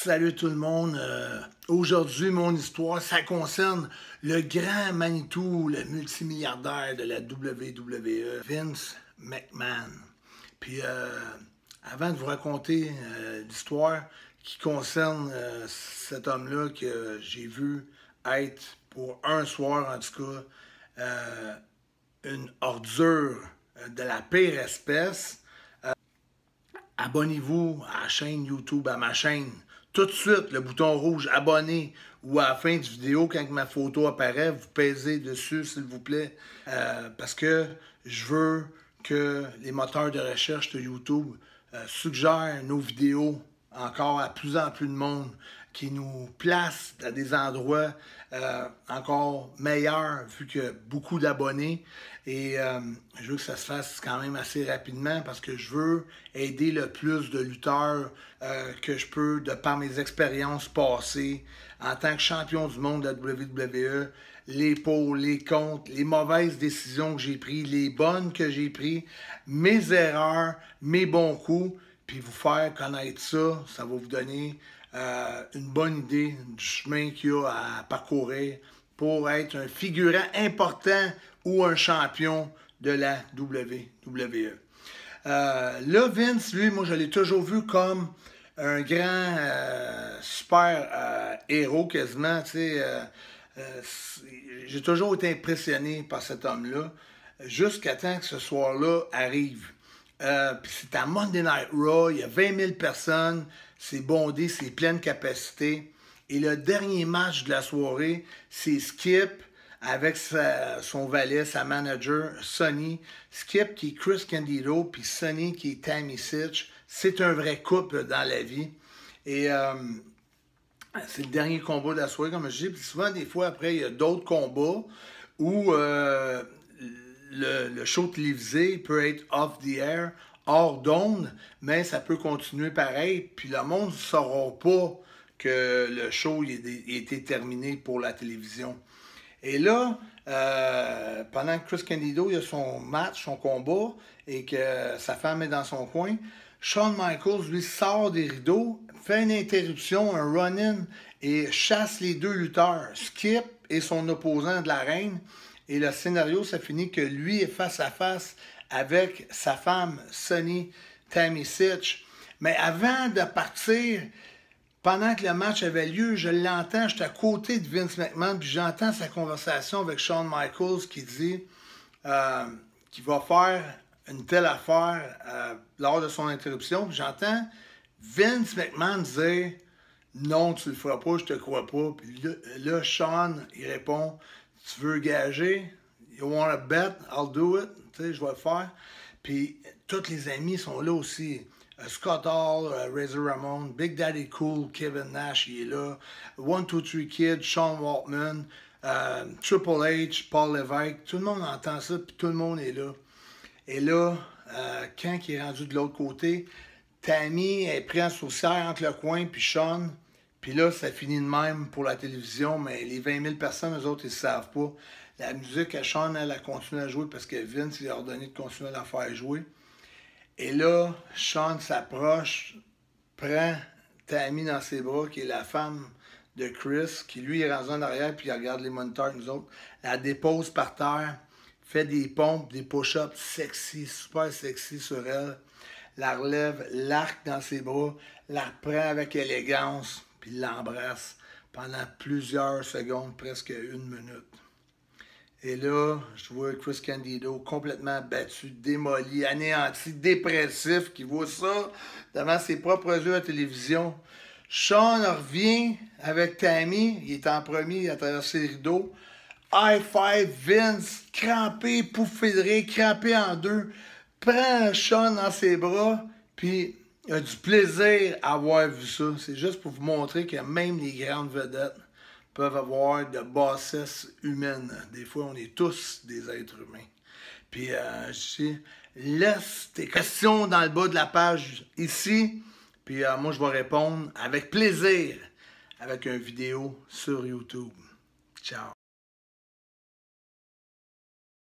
Salut tout le monde. Aujourd'hui, mon histoire, ça concerne le grand Manitou, le multimilliardaire de la WWE, Vince McMahon. Puis, avant de vous raconter l'histoire qui concerne cet homme-là que j'ai vu être, pour un soir en tout cas, une ordure de la pire espèce, abonnez-vous à la chaîne YouTube, à ma chaîne. Tout de suite, le bouton rouge, abonner, ou à la fin du vidéo, quand ma photo apparaît, vous pèsez dessus, s'il vous plaît, parce que je veux que les moteurs de recherche de YouTube suggèrent nos vidéos encore à plus en plus de monde, qui nous place à des endroits encore meilleurs, vu qu'il y a beaucoup d'abonnés. Et je veux que ça se fasse quand même assez rapidement parce que je veux aider le plus de lutteurs que je peux, de par mes expériences passées en tant que champion du monde de la WWE, les pour, les contre, les mauvaises décisions que j'ai prises, les bonnes que j'ai prises, mes erreurs, mes bons coups, puis vous faire connaître ça, ça va vous donner une bonne idée du chemin qu'il y a à parcourir pour être un figurant important ou un champion de la WWE. Là, Vince, lui, moi, je l'ai toujours vu comme un grand super héros quasiment, tu sais. J'ai toujours été impressionné par cet homme-là, jusqu'à temps que ce soir-là arrive. Puis c'est à Monday Night Raw, il y a 20 000 personnes, c'est bondé, c'est pleine capacité. Et le dernier match de la soirée, c'est Skip avec son valet, sa manager, Sonny. Skip qui est Chris Candido, puis Sonny qui est Tammy Sytch. C'est un vrai couple dans la vie. Et c'est le dernier combat de la soirée, comme je dis. Puis souvent, des fois, après, il y a d'autres combats où le show télévisé peut être off the air, hors d'onde, mais ça peut continuer pareil. Puis le monde ne saura pas que le show il était terminé pour la télévision. Et là, pendant que Chris Candido il a son match, son combat, et que sa femme est dans son coin, Shawn Michaels, lui, sort des rideaux, fait une interruption, un run-in, et chasse les deux lutteurs, Skip et son opposant de la reine. Et le scénario, ça finit que lui est face à face avec sa femme, Sonny, Tammy Sytch. Mais avant de partir, pendant que le match avait lieu, je l'entends, j'étais à côté de Vince McMahon, puis j'entends sa conversation avec Shawn Michaels qui dit qu'il va faire une telle affaire lors de son interruption. Puis j'entends Vince McMahon dire « Non, tu le feras pas, je te crois pas. » Puis là, Shawn, il répond « Tu veux gager? You want to bet? I'll do it. » Tu sais, je vais le faire. Puis tous les amis sont là aussi. Scott Hall, Razor Ramon, Big Daddy Cool, Kevin Nash, il est là. 1, 2, 3 Kid, Sean Waltman, Triple H, Paul Levesque. Tout le monde entend ça, puis tout le monde est là. Et là, quand il est rendu de l'autre côté, Tammy est pris en saucière entre le coin puis Sean. Puis là, ça finit de même pour la télévision, mais les 20 000 personnes, eux autres, ils ne savent pas. La musique à Sean, elle a continué à jouer parce que Vince lui a ordonné de continuer à la faire jouer. Et là, Sean s'approche, prend Tammy dans ses bras, qui est la femme de Chris, qui lui est rendu en arrière, puis il regarde les moniteurs, nous autres. La dépose par terre, fait des pompes, des push-ups sexy, super sexy sur elle. La relève, l'arc dans ses bras, la reprend avec élégance, puis l'embrasse pendant plusieurs secondes, presque 1 minute. Et là, je vois Chris Candido complètement battu, démoli, anéanti, dépressif, qui voit ça devant ses propres yeux à la télévision. Sean revient avec Tammy, il est en premier, il a traversé le rideau. High five, Vince, crampé, pouffé, crampé en deux, prend Sean dans ses bras, puis il a du plaisir à avoir vu ça. C'est juste pour vous montrer que même les grandes vedettes peuvent avoir de bassesse humaine. Des fois, on est tous des êtres humains. Puis, je dis, laisse tes questions dans le bas de la page ici. Puis, moi, je vais répondre avec plaisir avec une vidéo sur YouTube. Ciao.